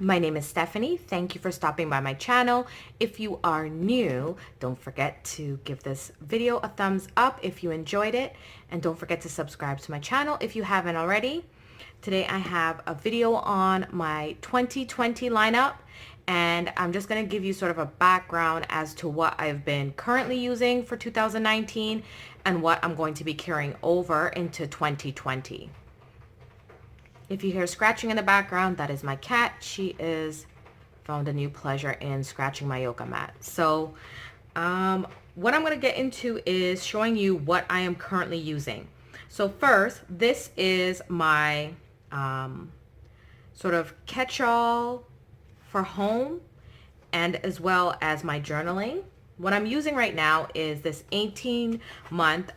My name is Stephanie. Thank you for stopping by my channel. If you are new, don't forget to give this video a thumbs up if you enjoyed it, and don't forget to subscribe to my channel if you haven't already. Today I have a video on my 2020 lineup, and I'm just going to give you sort of a background as to what I've been currently using for 2019 and what I'm going to be carrying over into 2020. If you hear scratching in the background, that is my cat. She is found a new pleasure in scratching my yoga mat. So what I'm going to get into is showing you what I am currently using. So first, this is my sort of catch-all for home and as well as my journaling. What I'm using right now is this 18-month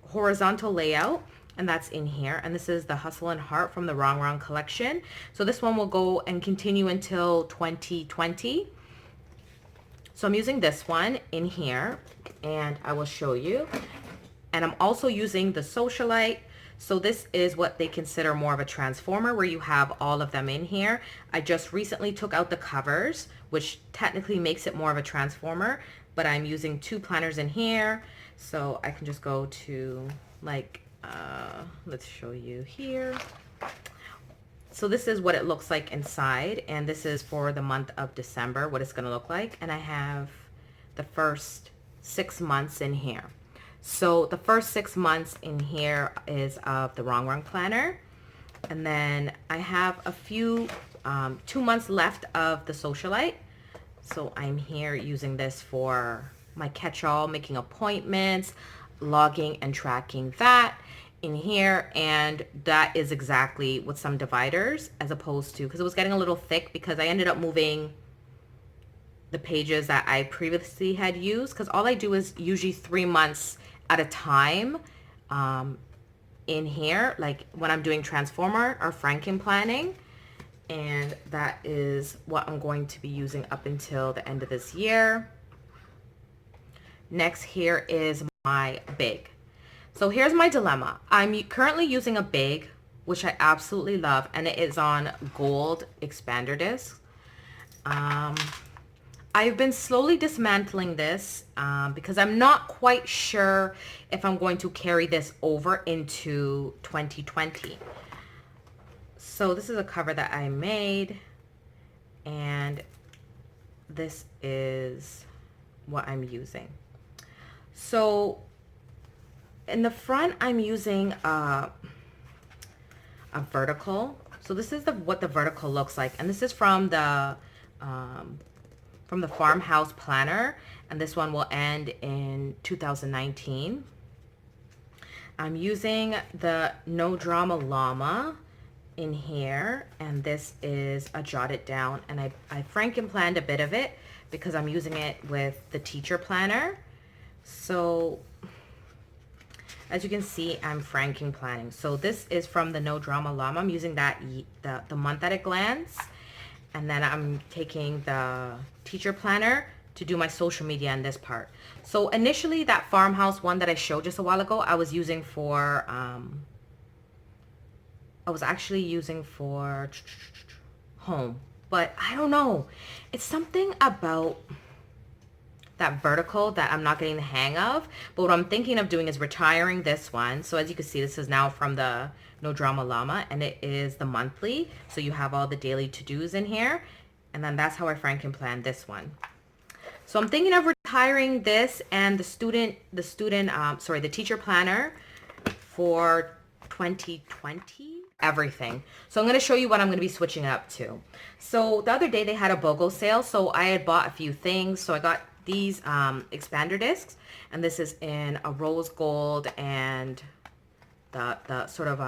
horizontal layout, and that's in here. And this is the Hustle and Heart from the Wrong Wrong collection. So this one will go and continue until 2020. So I'm using this one in here, and I will show you. And I'm also using the Socialite. So this is what they consider more of a transformer, where you have all of them in here. I just recently took out the covers, which technically makes it more of a transformer, but I'm using 2 planners in here. So I can just go to like, let's show you here. So this is what it looks like inside, and this is for the month of December, what it's going to look like. And I have the first 6 months in here. So the first 6 months in here is of the Wrong Wrong planner. And then I have a few, 2 months left of the Socialite. So I'm here using this for my catch-all, making appointments, logging and tracking that in here. And that is exactly with some dividers, as opposed to, because it was getting a little thick because I ended up moving the pages that I previously had used, because all I do is usually 3 months at a time in here, like when I'm doing transformer or Franken planning. And that is what I'm going to be using up until the end of this year. Next here is my big. So here's my dilemma. I'm currently using a big, which I absolutely love, and it is on gold expander discs. I've been slowly dismantling this because I'm not quite sure if I'm going to carry this over into 2020. So this is a cover that I made, and this is what I'm using. So in the front, I'm using a vertical. So this is what the vertical looks like, and this is from the Farmhouse Planner, and this one will end in 2019. I'm using the No Drama Llama in here, and this is a jotted down, and I Franken planned a bit of it because I'm using it with the teacher planner. So as you can see, I'm Franken planning. So this is from the No Drama Llama. I'm using that the month at a glance, and then I'm taking the teacher planner to do my social media in this part. So initially, that Farmhouse one that I showed just a while ago, I was using for I was actually using for home, but I don't know. It's something about that vertical that I'm not getting the hang of. But what I'm thinking of doing is retiring this one. So as you can see, this is now from the No Drama Llama, and it is the monthly. So you have all the daily to-dos in here. And then that's how I Franken plan this one. So I'm thinking of retiring this and the teacher planner for 2020. Everything. So I'm going to show you what I'm going to be switching it up to. So the other day they had a BOGO sale, so I had bought a few things. So I got these expander discs, and this is in a rose gold and the sort of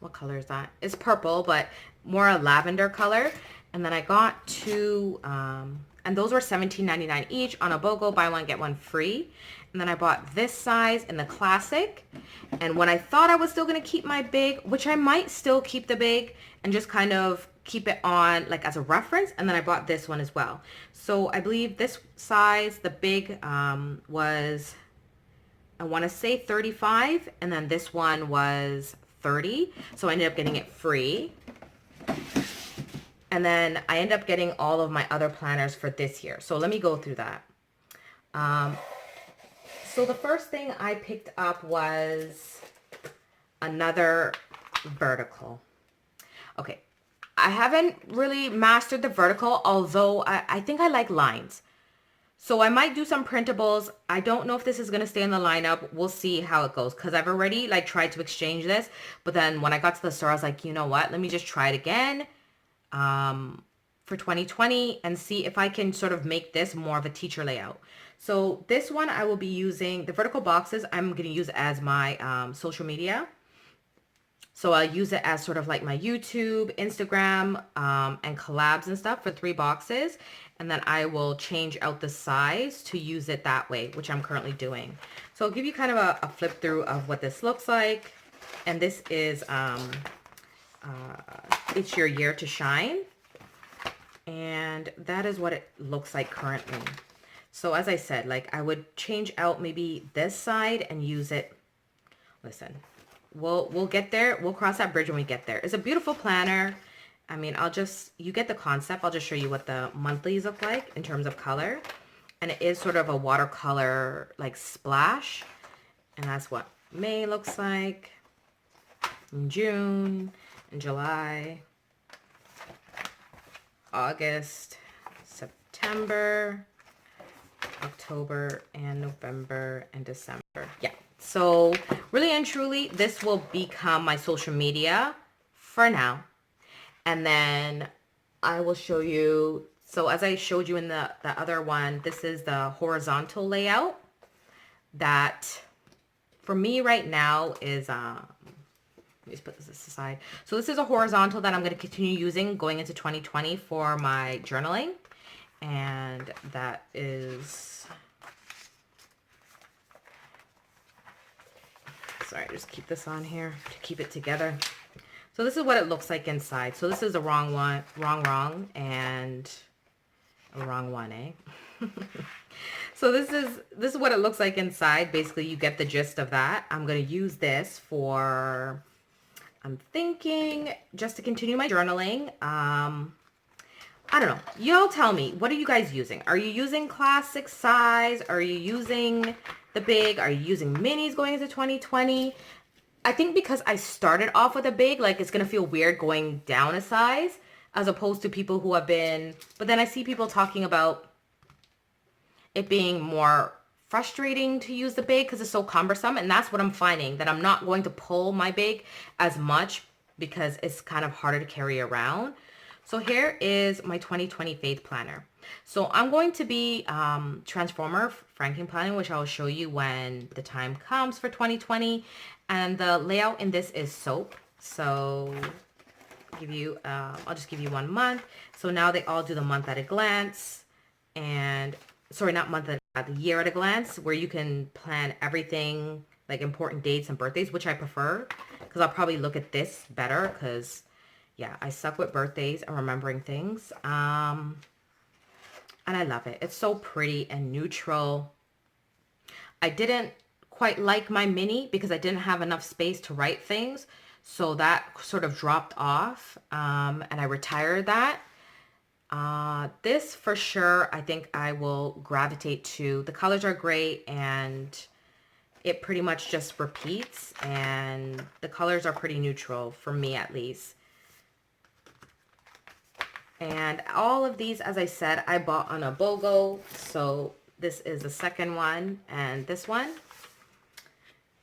what color is that? It's purple, but more a lavender color. And then I got 2 and those were $17.99 each on a BOGO, buy one get one free. And then I bought this size in the classic. And when I thought I was still going to keep my big, which I might still keep the big and just kind of keep it on like as a reference, and then I bought this one as well. So I believe this size, the big was, I want to say 35, and then this one was 30. So I ended up getting it free. And then I end up getting all of my other planners for this year. So let me go through that. So the first thing I picked up was another vertical. Okay, I haven't really mastered the vertical, although I think I like lines. So I might do some printables. I don't know if this is going to stay in the lineup. We'll see how it goes, because I've already like tried to exchange this. But then when I got to the store, I was like, you know what? Let me just try it again for 2020 and see if I can sort of make this more of a teacher layout. So this one I will be using, the vertical boxes I'm going to use as my social media. So I'll use it as sort of like my YouTube, Instagram, and collabs and stuff for 3 boxes. And then I will change out the size to use it that way, which I'm currently doing. So I'll give you kind of a flip through of what this looks like. And this is, it's your year to shine. And that is what it looks like currently. So as I said, like I would change out maybe this side and use it. Listen. We'll get there. We'll cross that bridge when we get there. It's a beautiful planner. I mean, you get the concept. I'll just show you what the monthlies look like in terms of color. And it is sort of a watercolor like splash. And that's what May looks like. In June, in July, August, September, October, and November, and December. Yeah. So really and truly, this will become my social media for now. And then I will show you. So as I showed you in the other one, this is the horizontal layout that for me right now is, let me just put this aside. So this is a horizontal that I'm going to continue using going into 2020 for my journaling. And that is, sorry, just keep this on here to keep it together. So this is what it looks like inside. So this is the wrong one, and a wrong one, eh? So this is what it looks like inside. Basically, you get the gist of that. I'm going to use this for, I'm thinking, just to continue my journaling. I don't know. Y'all tell me, what are you guys using? Are you using classic size? Are you using the big? Are you using minis going into 2020? I think because I started off with a big, like it's going to feel weird going down a size as opposed to people who have been, but then I see people talking about it being more frustrating to use the big because it's so cumbersome. And that's what I'm finding, that I'm not going to pull my big as much because it's kind of harder to carry around. So here is my 2020 Faith Planner. So I'm going to be Transformer Franking planning, which I will show you when the time comes for 2020. And the layout in this is soap. So I'll just give you 1 month. So now they all do the month at a glance. And sorry, not month at the year at a glance, where you can plan everything like important dates and birthdays, which I prefer because I'll probably look at this better because yeah, I suck with birthdays and remembering things. And I love it. It's so pretty and neutral. I didn't quite like my mini because I didn't have enough space to write things. So that sort of dropped off and I retired that. This for sure, I think I will gravitate to. The colors are great and it pretty much just repeats and the colors are pretty neutral for me at least. And all of these, as I said, I bought on a BOGO. So this is the second one and this one.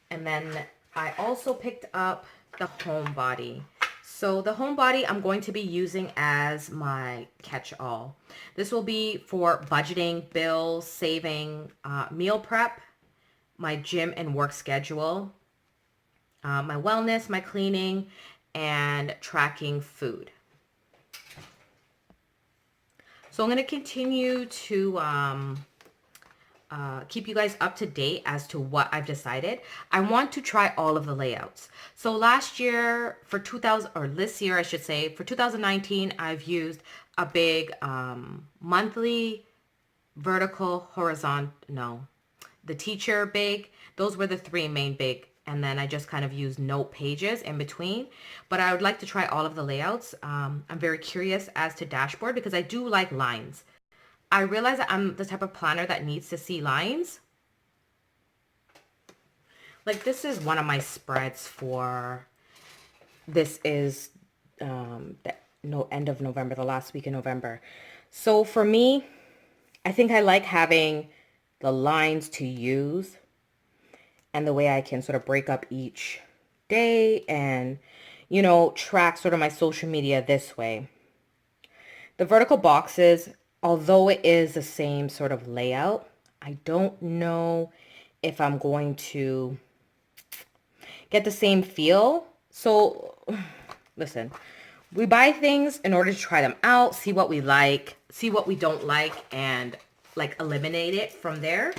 And then I also picked up the Homebody. So the Homebody I'm going to be using as my catch-all. This will be for budgeting, bills, saving, meal prep, my gym and work schedule, my wellness, my cleaning, and tracking food. So I'm going to continue to keep you guys up to date as to what I've decided. I want to try all of the layouts. So last year for this year I should say, for 2019, I've used a big monthly, vertical, horizontal, no, the teacher big. Those were the 3 main big and then I just kind of use note pages in between. But I would like to try all of the layouts. I'm very curious as to dashboard because I do like lines. I realize that I'm the type of planner that needs to see lines. Like this is one of my spreads for, this is the end of November, the last week in November. So for me, I think I like having the lines to use and the way I can sort of break up each day and, you know, track sort of my social media this way. The vertical boxes, although it is the same sort of layout, I don't know if I'm going to get the same feel. So listen, we buy things in order to try them out, see what we like, see what we don't like, and like eliminate it from there.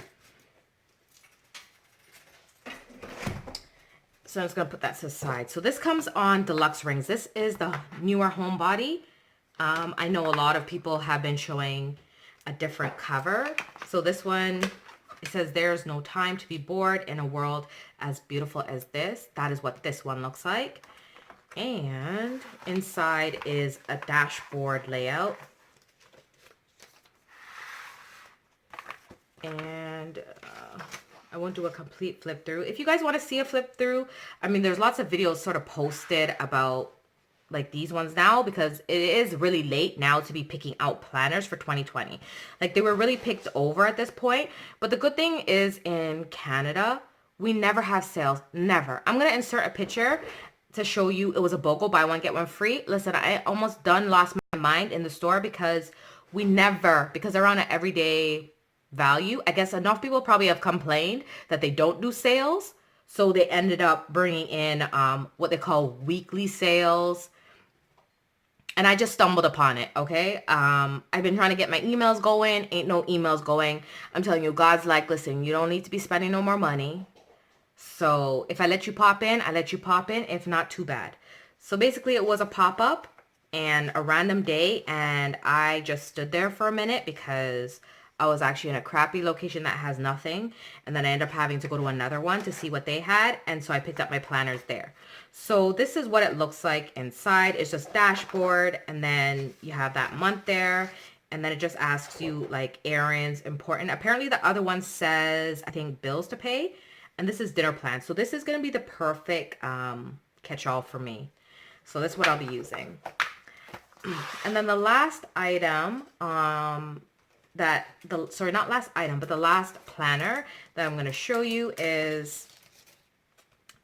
So I'm just going to put that to the side. So this comes on deluxe rings. This is the newer Homebody. I know a lot of people have been showing a different cover. So this one, it says, "There's no time to be bored in a world as beautiful as this." That is what this one looks like. And inside is a dashboard layout. And I won't do a complete flip through. If you guys want to see a flip through, I mean, there's lots of videos sort of posted about like these ones now, because it is really late now to be picking out planners for 2020. Like they were really picked over at this point. But the good thing is in Canada, we never have sales. Never. I'm going to insert a picture to show you. It was a BOGO, buy one, get one free. Listen, I almost done lost my mind in the store because we never, because they're on an everyday value. I guess enough people probably have complained that they don't do sales. So they ended up bringing in what they call weekly sales. And I just stumbled upon it, okay? I've been trying to get my emails going. Ain't no emails going. I'm telling you, God's like, listen, you don't need to be spending no more money. So if I let you pop in, I let you pop in. If not, too bad. So basically it was a pop-up and a random day. And I just stood there for a minute because I was actually in a crappy location that has nothing. And then I ended up having to go to another one to see what they had. And so I picked up my planners there. So this is what it looks like inside. It's just dashboard. And then you have that month there. And then it just asks you like errands, important. Apparently the other one says, I think, bills to pay. And this is dinner plan. So this is going to be the perfect catch-all for me. So that's what I'll be using. And then the last item, sorry, not last item, but the last planner that I'm going to show you is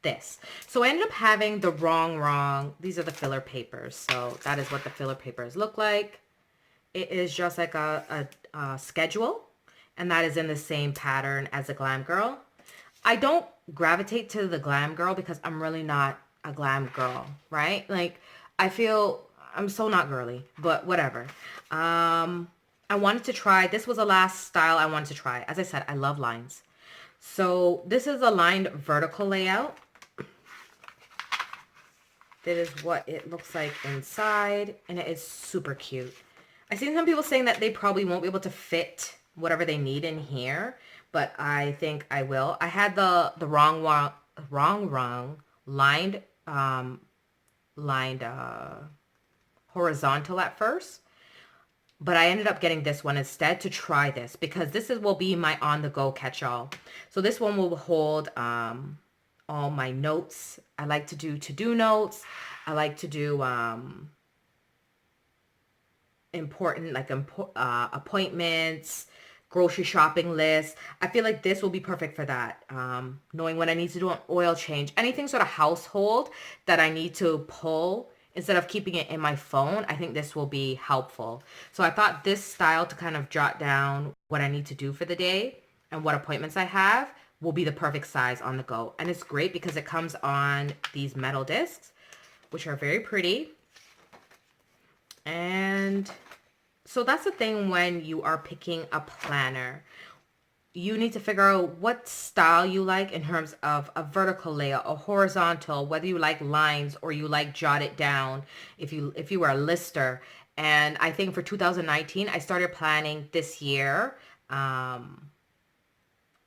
this. So I ended up having the wrong. These are the filler papers. So that is what the filler papers look like. It is just like a schedule. And that is in the same pattern as the Glam Girl. I don't gravitate to the Glam Girl because I'm really not a glam girl, right? Like, I feel I'm so not girly, but whatever. I wanted to try, this was the last style I wanted to try. As I said, I love lines. So this is a lined vertical layout. That is what it looks like inside, and it is super cute. I've seen some people saying that they probably won't be able to fit whatever they need in here, but I think I will. I had the wrong lined horizontal at first, but I ended up getting this one instead to try this because this will be my on-the-go catch-all. So this one will hold all my notes. I like to do to-do notes. I like to do important appointments, grocery shopping list. I feel like this will be perfect for that. Knowing when I need to do an oil change, anything sort of household that I need to pull instead of keeping it in my phone, I think this will be helpful. So I thought this style to kind of jot down what I need to do for the day and what appointments I have will be the perfect size on the go. And it's great because it comes on these metal discs, which are very pretty. And so that's the thing when you are picking a planner. You need to figure out what style you like in terms of a vertical layout, a horizontal, whether you like lines or you like jot it down if you were a lister. And I think for 2019, I started planning this year. I've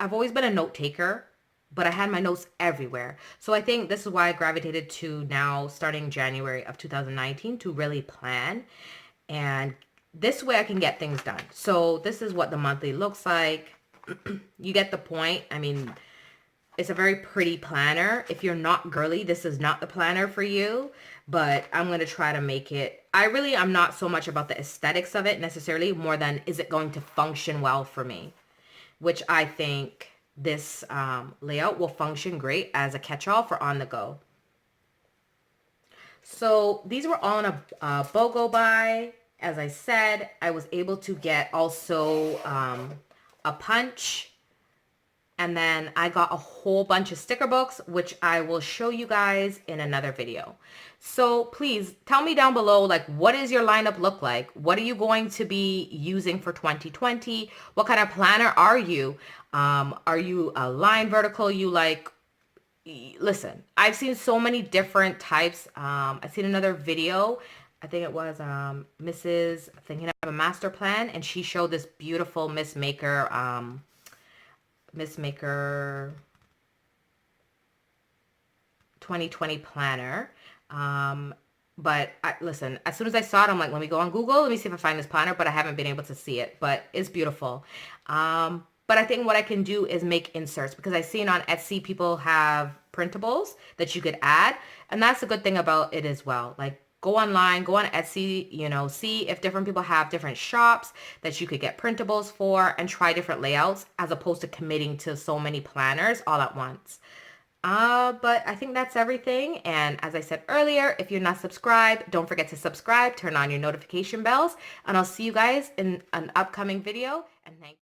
always been a note taker, but I had my notes everywhere. So I think this is why I gravitated to now starting January of 2019 to really plan, and this way I can get things done. So this is what the monthly looks like. You get the point. I mean, it's a very pretty planner. If you're not girly, this is not the planner for you, but I'm going to try to make it. I'm not so much about the aesthetics of it necessarily, more than is it going to function well for me, which I think this layout will function great as a catch-all for on the go. So these were all in a BOGO buy. As I said, I was able to get also a punch. And then I got a whole bunch of sticker books, which I will show you guys in another video. So please tell me down below, like, what does your lineup look like? What are you going to be using for 2020? What kind of planner are you? Are you a line vertical? You like, listen, I've seen so many different types. I've seen another video. I think it was Mrs. Thinking of a Master Plan, and she showed this beautiful Miss Maker 2020 planner. But listen, as soon as I saw it, I'm like, let me go on Google. Let me see if I find this planner, but I haven't been able to see it, but it's beautiful. But I think what I can do is make inserts, because I've seen on Etsy people have printables that you could add. And that's a good thing about it as well. Like, go online, go on Etsy, you know, see if different people have different shops that you could get printables for, and try different layouts as opposed to committing to so many planners all at once. But I think that's everything. And as I said earlier, if you're not subscribed, don't forget to subscribe, turn on your notification bells, and I'll see you guys in an upcoming video. And thank you.